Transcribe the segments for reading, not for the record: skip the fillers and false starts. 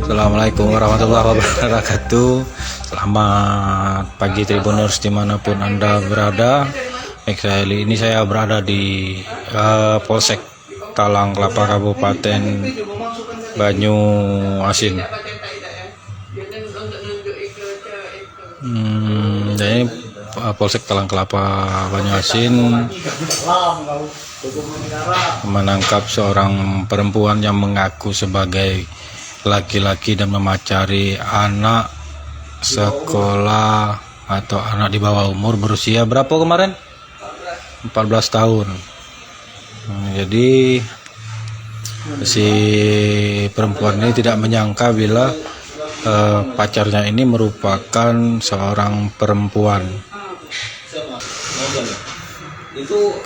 Assalamualaikum warahmatullahi wabarakatuh. Selamat pagi Tribuners dimanapun Anda berada. Kali ini saya berada di Polsek Talang Kelapa Kabupaten Banyuasin. Jadi Polsek Talang Kelapa Banyuasin menangkap seorang perempuan yang mengaku sebagai laki-laki dan memacari anak sekolah atau anak di bawah umur berusia berapa kemarin? 14 tahun. Jadi si perempuan ini tidak menyangka bila pacarnya ini merupakan seorang perempuan.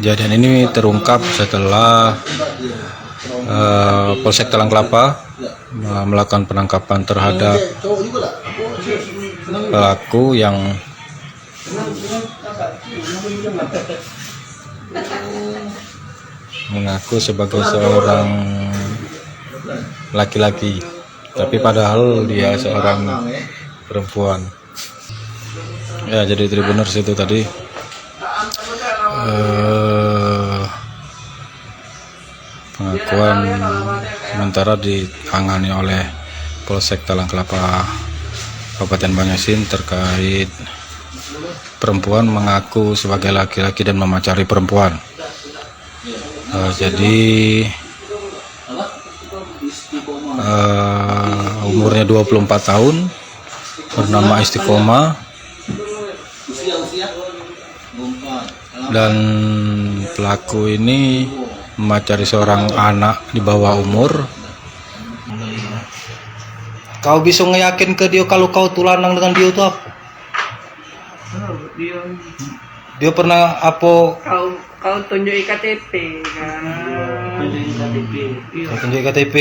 Kejadian ini terungkap setelah Polsek Talang Kelapa melakukan penangkapan terhadap pelaku yang mengaku sebagai seorang laki-laki, tapi padahal dia seorang perempuan. Ya, jadi Tribuners itu tadi pengakuan sementara ditangani oleh Polsek Talang Kelapa Kabupaten Banyuasin terkait perempuan mengaku sebagai laki-laki dan memacari perempuan. Jadi umurnya 24 tahun, bernama Istiqomah, dan pelaku ini memacari seorang anak di bawah umur. Kau bisa ngeyakin ke dia kalau kau tuh lanang dengan dia itu apa? Dia pernah apa? Kau tunjuk KTP kan? Tunjuk KTP.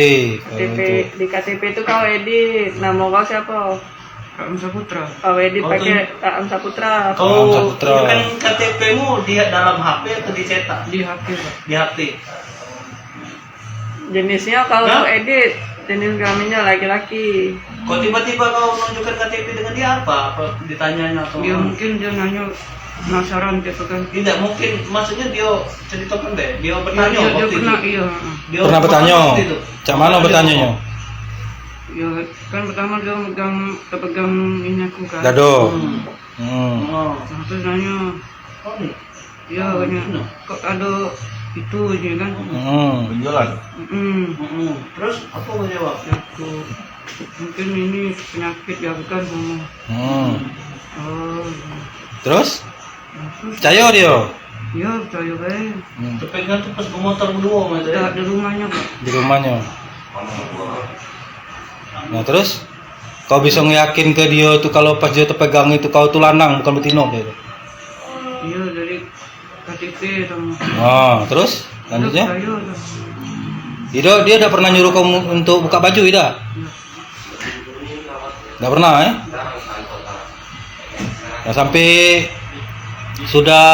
Di KTP itu kau edit. Nama kau siapa? Kak Saputra. Kau edit pakai Kak Saputra. Kau kan KTP-mu di dalam HP atau dicetak? Di HP. Di HP. Jenisnya kalau edit, jenis kelaminnya laki-laki. Kok tiba-tiba kau menunjukkan KTP dengan dia apa? Apa ditanyanya atau? Dia mungkin dia nanya penasaran gitu kan? Tidak mungkin, maksudnya dia ceritakan deh. Dia bertanya Dia pernah itu. iya. Dia Pernah bertanya? Cak mana bertanyanya? Ya kan pertama dia pegang ini aku kan. Dado. Oh. Nah, terus nanya, ya banyak kok ada itu aja kan? Penjualan. Terus apa mau jawab? Aku mungkin ini penyakit ya bukan sama. Oh. Terus? Percaya dia? Ya percaya baik. Terpegang tuh pas motor berdua mas ya? Di rumahnya Pak. Di rumahnya. Nah terus? Kau bisa ngeyakin ke dia tuh kalau pas dia terpegang itu kau tuh lanang bukan betina gitu? Iya dari KTP sama. Terus? Lanjutnya? Percaya sama. Dia udah pernah nyuruh kamu untuk buka baju, tidak? Nggak pernah, Nah, sampai sudah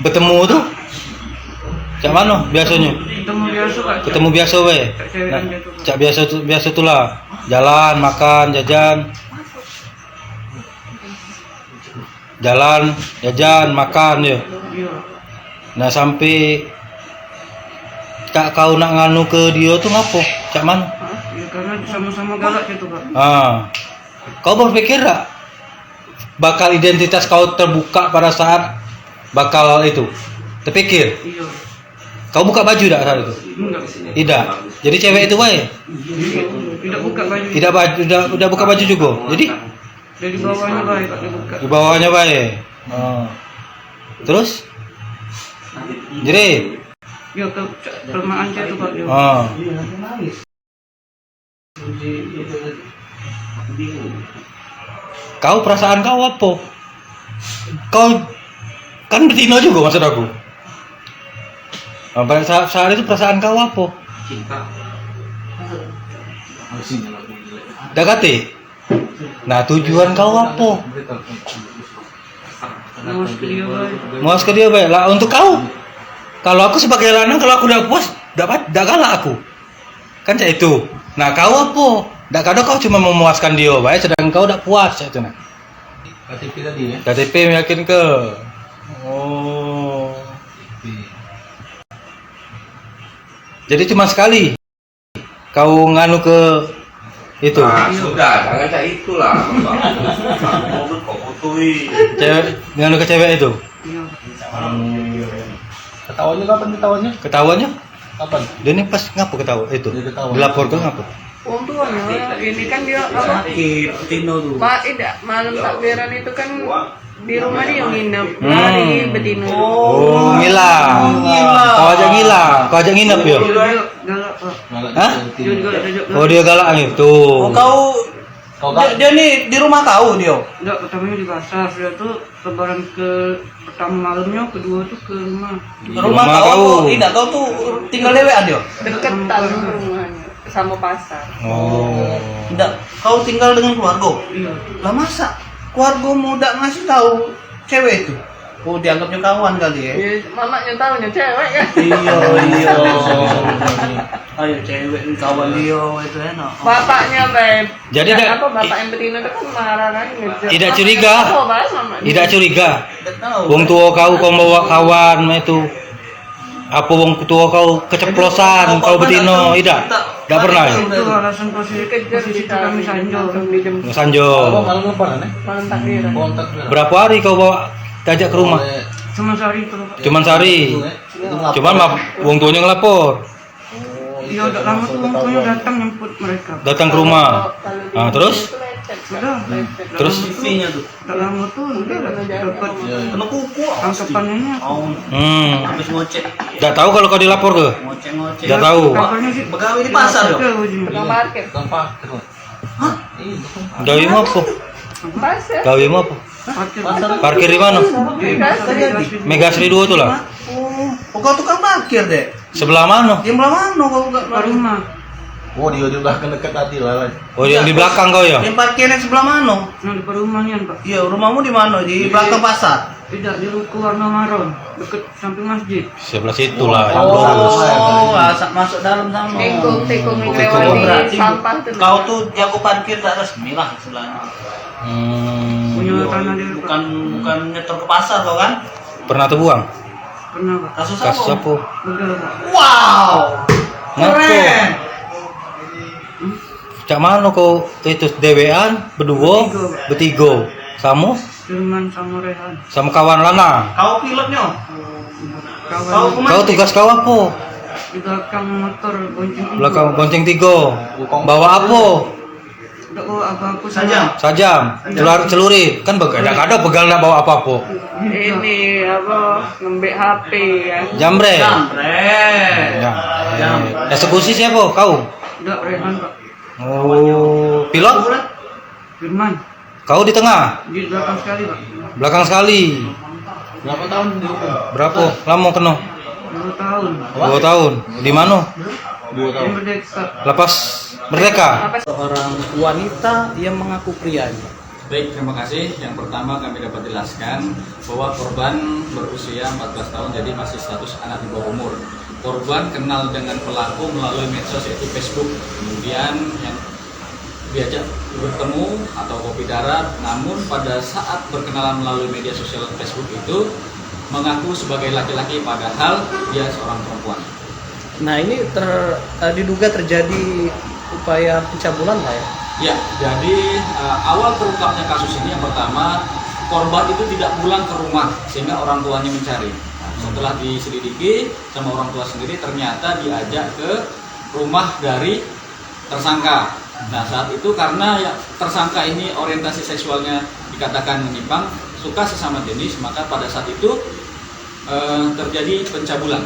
bertemu tuh, cak mana biasanya? Ketemu biasa Pak. Ketemu biasa, we. Nah, cak biasa itulah, jalan, makan, jajan, makan ya. Iya. Nah sampai kau nak nganu ke dia tuh ngapo? Cak mana? Ya karena sama-sama galak gitu Pak. Kau berpikir gak bakal identitas kau terbuka pada saat bakal itu? Terpikir? Iya. Kau buka baju tak saat itu? Enggak. Tidak. Jadi cewek itu baik? Tidak buka baju. Tidak baju, udah buka baju juga. Jadi Dari bawahnya baik Pak dibuka. di bawahnya baik. Terus? Jadi? Ya kelemahan saya tuh Pak. Kau perasaan kau apa? Kau kan betina juga maksud aku. Pada saat itu perasaan kau apa? Cinta. Dakati? Nah, tujuan kau apa? Muas ke dia baik lah untuk kau. Kalau aku sebagai lanang, kalau aku udah puas, dapat galak aku. Kan cak itu. Nah, kau apa? Dak kadang kau cuma memuaskan dia baik, sedangkan kau udah puas cak itu nah. KTP tadi ya. KTP yakin ke? Oh. Jadi cuma sekali kau nganu ke itu. Nah, sudah, jangan kayak itulah. Mobil kok putui. Cewek nganu ke cewek itu. Ketawanya kapan ketawanya? Ketahuannya? Kapan? Dia ini pas ngapa ketawa itu? Dia ketahuan. Dilapor ke ngapa? Wong tuanya ini kan dia apa? Sakit, Tino tuh. Malam takbiran itu kan di rumah dia nginep hari betina. Oh, ngilang. Kau aja ngilang. Kau aja nginep ya? Galak Pak. Hah? Dia juga ada Oh, dia galak itu. Oh, dia nih di rumah kau dia. enggak pertamanya di pasar, dia tuh lebaran ke pertama malamnya, kedua tuh ke rumah. Rumah Rumah kau kau. tuh, tidak kau tuh tinggal dewean dia. Deketan rumahnya sama pasar. Oh. Tidak, kau tinggal dengan keluarga. Iya. Lah masa keluarga muda ngasih tahu cewek itu? Oh, dianggapnya kawan kali ya. Ya, mamanya tahunya cewek kan. Iya. Ayo cewek nih kawan dia itu enak. Bapaknya baik. Jadi apa bapak yang betina itu kan marah kan ngejar. Tidak curiga. Oh, bahas mama. Tidak curiga. Tidak tahu. Wong tua kau bawa kawan itu. Apa wong tua kau keceplosan kau betino? Tidak. Tidak pernah ya? Itu alasan posisi kejar di situ kami sanjo di jam Sanjo. Malam lebaran ya? malam takbiran. Kontak Berapa hari kau bawa tajak ke rumah? Cuma sehari itu Pak. Cuman sehari. Cuman wong tuanya ngelapor. Iya, udah lama tuh orang tuanya datang nyemput mereka. Datang ke rumah. Nah, terus? Udah, Terus? TV-nya tuh. udah lama tuh udah dapat Kena kuku. tangkapannya. Oh, habis ngocek. Tidak tahu kalau kau dilapor ke? Ngocek. Tidak tahu. Kabarnya sih Begawe di pasar yo. Tukang parkir. Hah? Gawe mau apa? Pasar. Gawe mau apa? Parkir. Parkir di mana? Mega Sri 2 tuh lah. Oh, kau tukang parkir deh. Sebelah mana? Di belah mana kau buka Ke rumah. Oh, dia di belakang dekat tadi lah. Oh, yang di belakang kau ya? Yang parkirnya sebelah mana? Nah, di perumahan Pak. Iya, rumahmu di mana? Di belakang pasar. Tidak, di ruko warna marun, deket samping masjid. Sebelah situ lah. Yang lurus. Oh, masuk dalam sana. Tikung Oh, lewati berarti sampah tuh. kau tuh jago parkir tak resmi lah istilahnya. Punya tanah di ruko. Bukan nyetor ke pasar kau kan? Pernah terbuang? Pernah Pak. Kasus Kasus apa? apa? Begal Pak. Wow. Ngaku. Keren. Cak mana kau itu dewean berdua bertiga sama Firman sama Rehan. sama kawan lana. Kau pilotnya? Kau Kawan pemain? Kau tugas kau apa? di belakang motor bonceng. Belakang bonceng 3. Bawa apa? Udah apa-apa Saja. Sajam, celurit. Kan ada begal nak bawa apa-apa. Ini apa ngembek HP ya. Jambre. Jambret. Ya. Eksekusi siapa? Kau. Udah Rehan Pak. Oh, pilot? Firman Kau di tengah, di belakang sekali Pak. belakang sekali. Berapa tahun dihukum? Berapa? Lama kena? 2 tahun. 2 tahun. Di mana? 2 Yang merdeka. Lepas merdeka. Seorang wanita yang mengaku prianya. Baik, terima kasih. Yang pertama kami dapat jelaskan bahwa korban berusia 14 tahun, jadi masih status anak di bawah umur. Korban kenal dengan pelaku melalui medsos yaitu Facebook. Kemudian yang diajak bertemu atau kopi darat, namun pada saat berkenalan melalui media sosial Facebook itu mengaku sebagai laki-laki padahal dia seorang perempuan. Nah ini diduga terjadi upaya pencabulan Pak ya? Ya, jadi awal terungkapnya kasus ini yang pertama korban itu tidak pulang ke rumah sehingga orang tuanya mencari. Nah, setelah diselidiki sama orang tua sendiri ternyata diajak ke rumah dari tersangka. Nah saat itu karena ya, tersangka ini orientasi seksualnya dikatakan menyimpang, suka sesama jenis, maka pada saat itu terjadi pencabulan.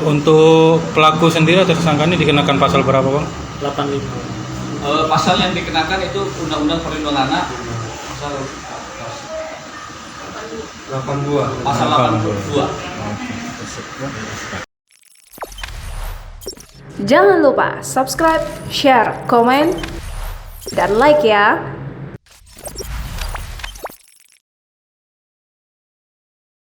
Untuk pelaku sendiri atau tersangka ini dikenakan pasal berapa, Bang? 85. Pasal yang dikenakan itu Undang-Undang Perlindungan Anak pasal 82. Jangan lupa subscribe, share, komen, dan like ya.